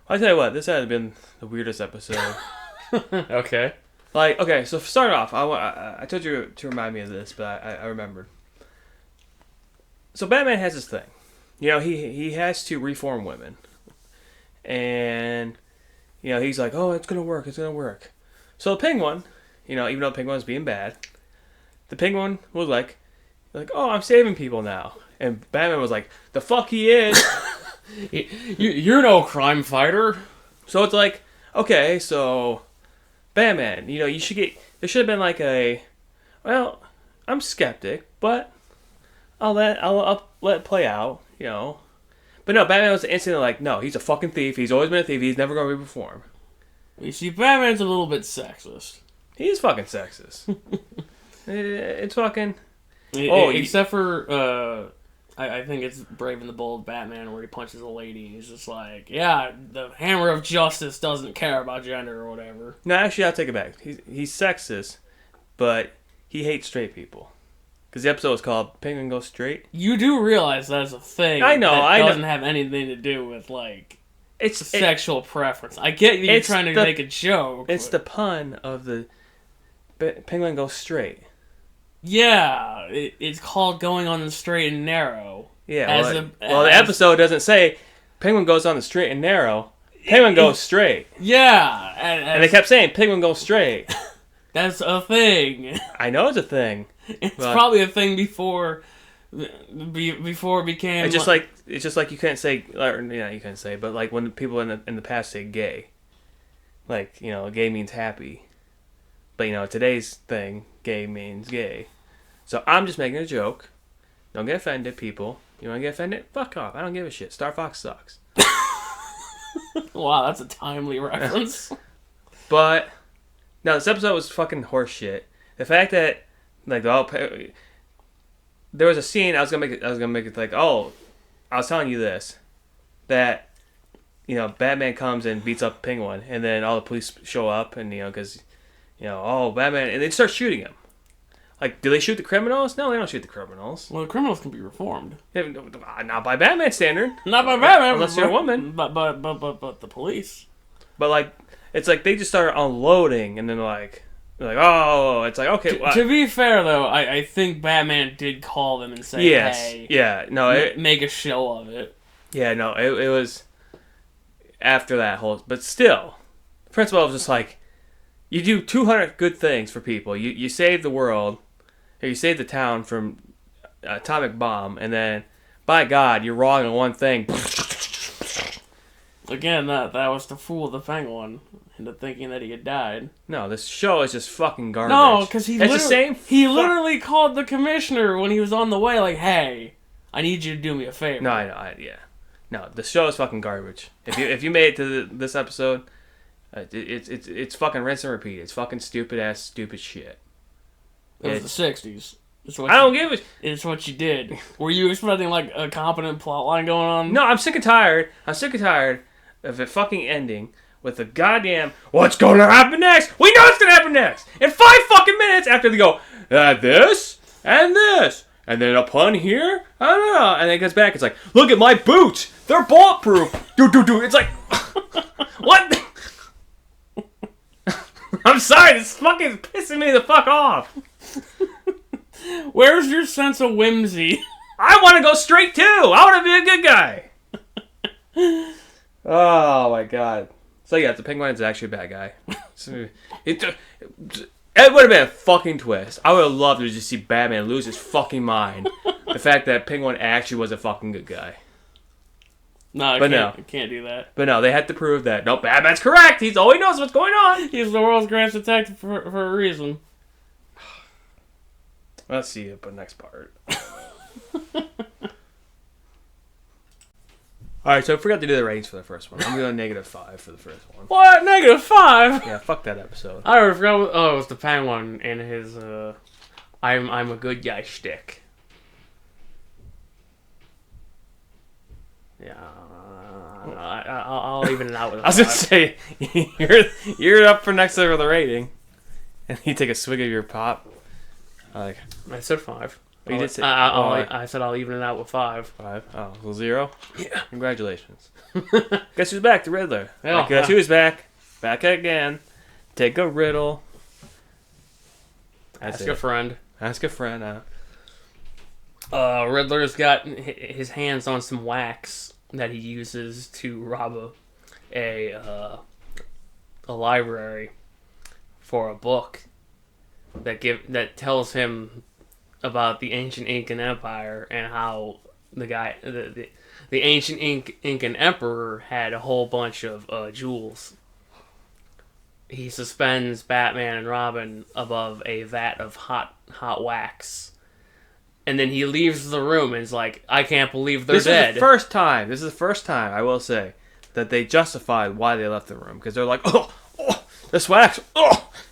I'll tell you what, this had been the weirdest episode. Okay. Like, okay, so start off, I told you to remind me of this, but I remembered. So Batman has this thing. You know, he has to reform women. And, you know, he's like, oh, it's going to work, it's going to work. So the Penguin, you know, even though the Penguin was being bad, the Penguin was like, oh, I'm saving people now. And Batman was like, the fuck he is. You're no crime fighter. So it's like, okay, so Batman, you know, there should have been like well, I'm skeptic, but I'll let it play out, you know. But no, Batman was instantly like, no, he's a fucking thief. He's always been a thief. He's never going to reform. You see, Batman's a little bit sexist. He's fucking sexist. It's fucking... Except for, I think it's Brave and the Bold Batman where he punches a lady and he's just like, yeah, the hammer of justice doesn't care about gender or whatever. No, actually, I'll take it back. He's sexist, but he hates straight people. Because the episode was called Penguin Goes Straight. You do realize that's a thing. I know. That doesn't have anything to do with, like, sexual preference. I get that you're trying to make a joke. It's the pun of the Penguin Goes Straight. Yeah, it's called Going on the Straight and Narrow. Yeah, the episode doesn't say Penguin goes on the straight and narrow. Penguin goes straight. Yeah. And they kept saying Penguin goes straight. That's a thing. I know it's a thing. It's probably a thing before it became... It's just like you can't say... Or, yeah, you can't say, but like when people in the past say gay. Like, you know, gay means happy. But, you know, today's thing, gay means gay. So I'm just making a joke. Don't get offended, people. You want to get offended? Fuck off. I don't give a shit. Star Fox sucks. Wow, that's a timely reference. But, no, this episode was fucking horse shit. The fact that, like, there was a scene, I was gonna make it like, oh, I was telling you this. That, you know, Batman comes and beats up Penguin, and then all the police show up, and, you know, because... You know, oh, Batman, and they start shooting him. Like, do they shoot the criminals? No, they don't shoot the criminals. Well, the criminals can be reformed. Yeah, not by Batman standard. Not by Batman. Unless you're a woman. But the police. But, like, it's like they just started unloading, and then, they're like, oh, it's like, okay. To be fair, though, I think Batman did call them and say, hey. Yeah, no. Make a show of it. Yeah, no, it was after that whole... But still, the principal was just like, you do 200 good things for people. You save the world, or you save the town from atomic bomb, and then, by God, you're wrong on one thing. Again, that was to fool the Penguin into thinking that he had died. No, this show is just fucking garbage. No, because he literally called the commissioner when he was on the way, like, hey, I need you to do me a favor. No, I know, yeah. No, the show is fucking garbage. If you made it to this episode... It's fucking rinse and repeat. It's fucking stupid shit. It was the 60s. I don't give a... It's what you did. Were you expecting, like, a competent plot line going on? No, I'm sick and tired of it fucking ending with the goddamn, what's gonna happen next? We know what's gonna happen next! In 5 fucking minutes after they go, this, and this, and then a pun here, I don't know, and then it goes back, it's like, look at my boots! They're bulletproof! Do. It's like, what? I'm sorry, this fucking pissing me the fuck off. Where's your sense of whimsy? I want to go straight too. I want to be a good guy. Oh my god. So yeah, the Penguin is actually a bad guy. It would have been a fucking twist. I would have loved to just see Batman lose his fucking mind. The fact that Penguin actually was a fucking good guy. No, I can't do that. But no, they had to prove that. No, Batman's correct. He knows what's going on. He's the world's greatest detective for a reason. Let's see it, but next part. Alright, so I forgot to do the ratings for the first one. I'm going -5 for the first one. What? -5? Yeah, fuck that episode. I already forgot. It was the Penguin and his I'm a good guy shtick. Yeah, I'll even it out with a 5. I was gonna say you're up for next for the rating, and you take a swig of your pop. I said 5. You did say I said I'll even it out with 5. 5. Oh, well, 0. Yeah. Congratulations. Guess who's back? The Riddler. Yeah. Guess who's back? Back again. Take a riddle. Ask a friend. Ask a friend. Riddler's got his hands on some wax that he uses to rob a library for a book that tells him about the ancient Incan Empire and how the ancient Incan emperor had a whole bunch of jewels. He suspends Batman and Robin above a vat of hot wax. And then he leaves the room and is like, I can't believe they're dead. This is the first time, I will say, that they justified why they left the room. Because they're like, this wax,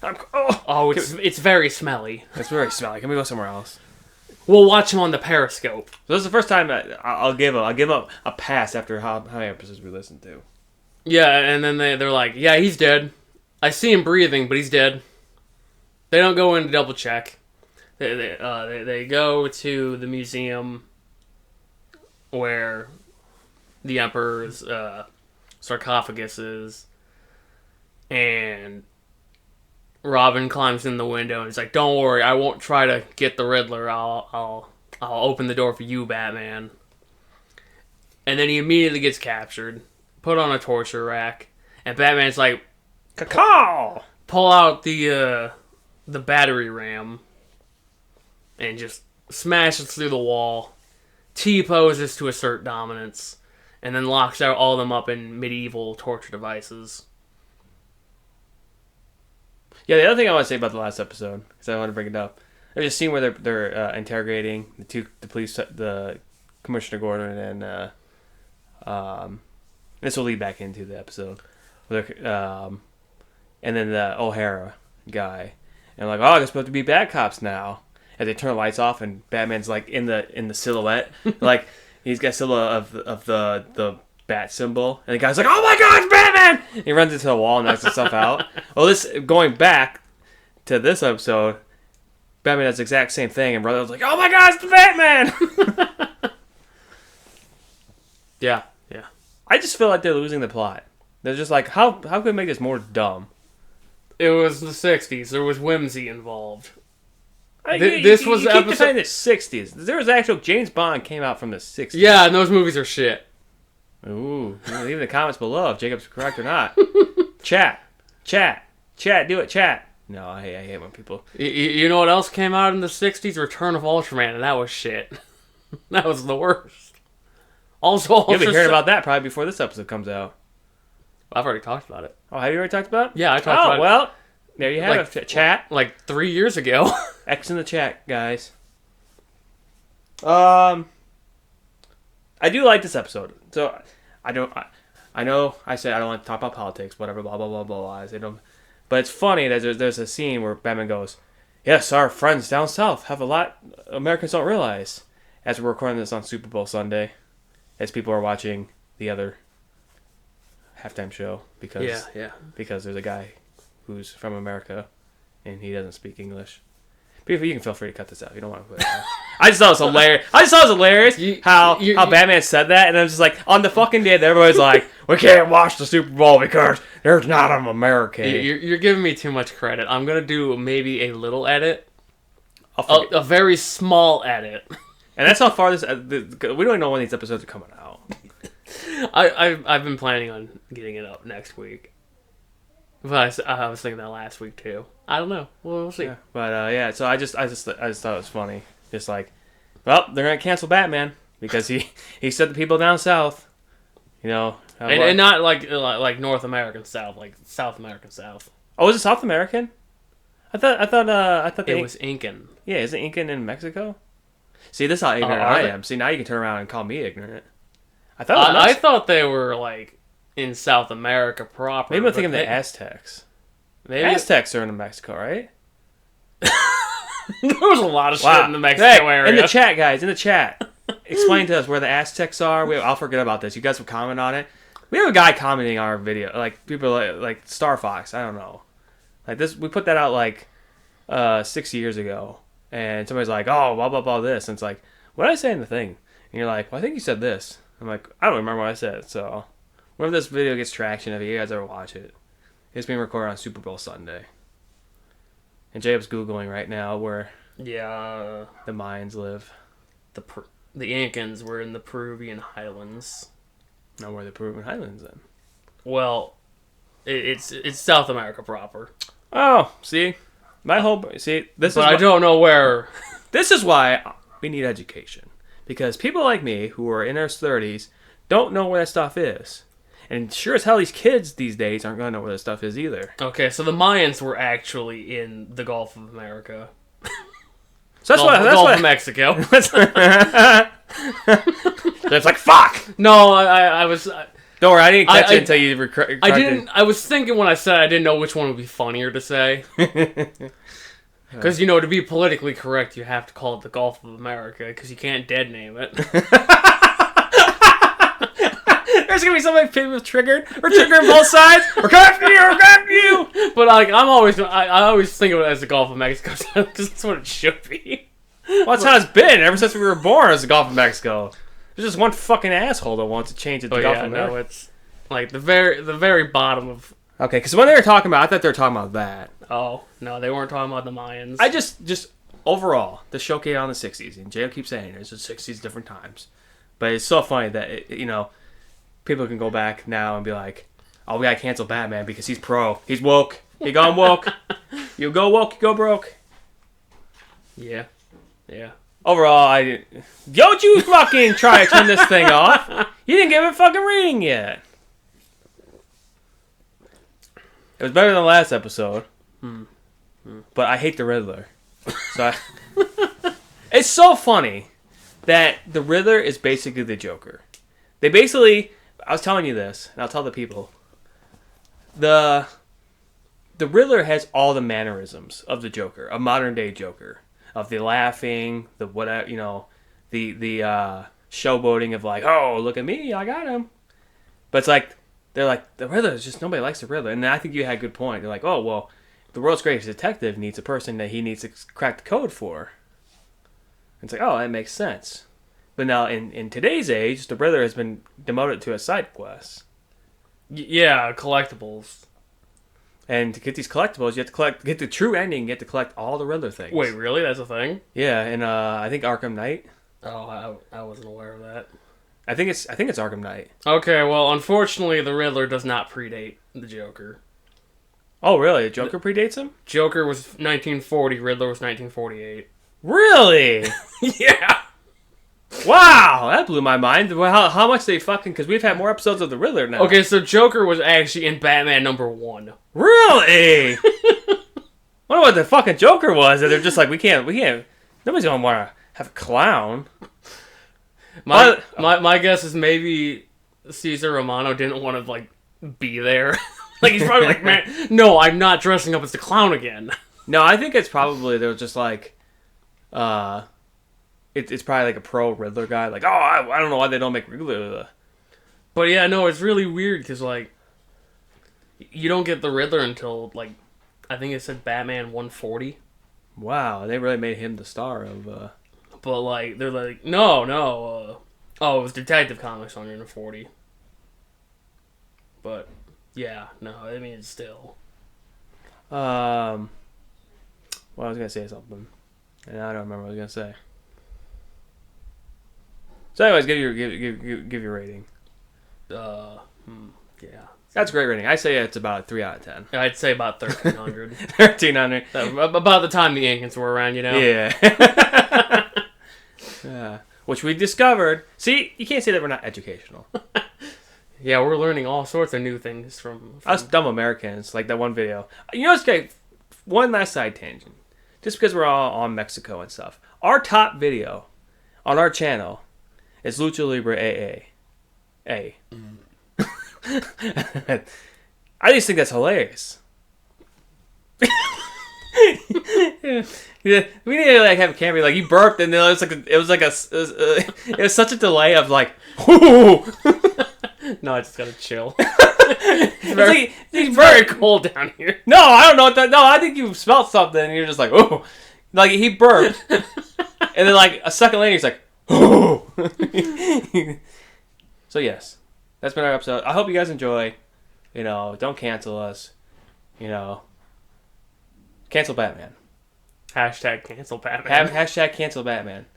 it's very smelly. It's very smelly. Can we go somewhere else? We'll watch him on the Periscope. So this is the first time that I'll give up a pass after how many episodes we listened to. Yeah, and then they're like, yeah, he's dead. I see him breathing, but he's dead. They don't go in to double check. They go to the museum where the Emperor's sarcophagus is, and Robin climbs in the window and he's like, "Don't worry, I won't try to get the Riddler. I'll open the door for you, Batman." And then he immediately gets captured, put on a torture rack, and Batman's like, "Caw!" Pull out the battery ram. And just smashes through the wall, T-poses to assert dominance, and then locks out all of them up in medieval torture devices. Yeah, the other thing I want to say about the last episode, because I want to bring it up, there's a scene where they're interrogating the police, the Commissioner Gordon, and this will lead back into the episode, and then the O'Hara guy, and like, they're supposed to be bad cops now. As they turn the lights off, and Batman's like in the silhouette, like he's got silhouette of the bat symbol, and the guy's like, "Oh my God, it's Batman!" He runs into the wall and knocks himself out. Well, this going back to this episode, Batman does the exact same thing, and Brother's like, "Oh my God, it's the Batman!" Yeah. I just feel like they're losing the plot. They're just like, how can we make this more dumb? It was the 60s. There was whimsy involved. This was the episode in the 60s. There was actual James Bond came out from the 60s. Yeah, and those movies are shit. Ooh, leave in the comments below if Jacob's correct or not. Chat, do it, chat. No, I hate when people. You know what else came out in the 60s? Return of Ultraman, and that was shit. That was the worst. Also, you'll be hearing about that probably before this episode comes out. I've already talked about it. Oh, have you already talked about it? Yeah, I talked about it. Oh, well, there you have it. Chat. Like 3 years ago. X in the chat, guys. I do like this episode. So, I know I said I don't like to talk about politics, whatever, blah, blah, blah, blah, blah. I don't, but it's funny that there's a scene where Batman goes, "Yes, our friends down south have a lot Americans don't realize." As we're recording this on Super Bowl Sunday, as people are watching the other halftime show, because there's a guy who's from America and he doesn't speak English. But you can feel free to cut this out. You don't want to put it out. I just thought it was hilarious. How Batman said that, and I'm just like, on the fucking day that everybody's like, "We can't watch the Super Bowl because there's not an American." You're giving me too much credit. I'm gonna do maybe a little edit, a very small edit, and that's how far this. We don't even know when these episodes are coming out. I've been planning on getting it up next week. But I was thinking that last week too. I don't know. We'll see. Yeah. But so I just thought it was funny. Just like, well, they're gonna cancel Batman because he said the people down south, and not like North American South, like South American South. Oh, is it South American? I thought it was Incan. Yeah, is it Incan in Mexico? See, this is how ignorant I am. See, now you can turn around and call me ignorant. I thought they were like in South America proper. Maybe I'm thinking the Aztecs. Maybe Aztecs are in Mexico, right? There was a lot of shit in the Mexico area. In the chat, guys, in the chat, explain to us where the Aztecs are. I'll forget about this. You guys will comment on it. We have a guy commenting on our video, like people like Star Fox. I don't know, like this. We put that out like 6 years ago, and somebody's like, oh, blah, blah, blah, this. And it's like, what did I say in the thing? And you're like, well, I think you said this. I'm like, I don't remember what I said. So, whenever this video gets traction, if you guys ever watch it, it's being recorded on Super Bowl Sunday. And Jacob's Googling right now where Yeah. the Mayans live. The Incans were in the Peruvian highlands. Not where the Peruvian Highlands then. Well, it's South America proper. Oh, see? My whole... See, this But is... I don't know where... This is why we need education. Because people like me, who are in their 30s, don't know where that stuff is. And sure as hell, these kids these days aren't going to know where that stuff is either. Okay, so the Mayans were actually in the Gulf of America. So that's what... That's Gulf what of Mexico. It's like, fuck! No, I was... Don't worry, I didn't catch it until you... I didn't... I was thinking when I said I didn't know which one would be funnier to say. Because, to be politically correct, you have to call it the Gulf of America, because you can't dead name it. There's going to be somebody people triggered. We're triggering both sides. We're coming after you. We're coming after you. But, like, I always think of it as the Gulf of Mexico, because that's what it should be. Well, that's how it's been ever since we were born as the Gulf of Mexico. There's just one fucking asshole that wants to change it to Gulf of America. No, it's, like, the very bottom of... Okay, because when they were talking about... I thought they were talking about that. Oh, no, they weren't talking about the Mayans. I just overall, the show came out in the 60s, and Jay keeps saying it's the 60s different times. But it's so funny that, people can go back now and be like, oh, we gotta cancel Batman because he's pro. He's woke. He gone woke. You go woke, you go broke. Yeah. Overall, don't you fucking try to turn this thing off. You didn't give it a fucking reading yet. It was better than the last episode. But I hate the Riddler. So it's so funny that the Riddler is basically the Joker. They basically... I was telling you this, and I'll tell the people. The Riddler has all the mannerisms of the Joker, a modern day Joker, of the laughing, the whatever, the showboating of like, oh, look at me, I got him. But it's like they're like the Riddler is just nobody likes the Riddler, and I think you had a good point. They're like, oh well, the world's greatest detective needs a person that he needs to crack the code for. And it's like, oh, that makes sense. But now, in today's age, the Riddler has been demoted to a side quest. Yeah, collectibles. And to get these collectibles, you have to get the true ending, you have to collect all the Riddler things. Wait, really? That's a thing? Yeah, and I think Arkham Knight. Oh, I wasn't aware of that. I think it's Arkham Knight. Okay, well, unfortunately, the Riddler does not predate the Joker. Oh, really? Joker predates him? Joker was 1940, Riddler was 1948. Really? Yeah! Wow, that blew my mind. How much they fucking... Because we've had more episodes of the Riddler now. Okay, so Joker was actually in Batman #1. Really? I wonder what the fucking Joker was. And they're just like, we can't... Nobody's going to want to have a clown. My guess is maybe Cesar Romano didn't want to, like, be there. Like, he's probably like, man, no, I'm not dressing up as the clown again. No, I think it's probably... They were just like... It's probably like a pro Riddler guy. Like, oh, I don't know why they don't make Riddler. But yeah, no, it's really weird because, like, you don't get the Riddler until, like, I think it said Batman 140. Wow, they really made him the star of... But, like, they're like, no. Oh, it was Detective Comics 140. But, yeah, no, I mean, it's still... Well, I was going to say something. And I don't remember what I was going to say. So anyways, give your rating. Yeah. That's a great rating. I say it's about a 3 out of 10. I'd say about 1,300. 1,300. About the time the Incans were around, Yeah. Which we discovered. See, you can't say that we're not educational. Yeah, we're learning all sorts of new things from... Us dumb Americans, like that one video. You know what's great? One last side tangent. Just because we're all on Mexico and stuff. Our top video on our channel is Lucha Libre AA. I just think that's hilarious. Yeah, we need to like have a camera like you burped and then it was such a delay of like No, I just gotta chill. It's very cold down here. No, I don't know what that. No, I think you smelled something and you're just like, oh. Like he burped, and then like a second later he's like, "Oh." So yes, that's been our episode. I hope you guys enjoy. Don't cancel us. Cancel Batman. Hashtag cancel Batman. Hashtag cancel Batman.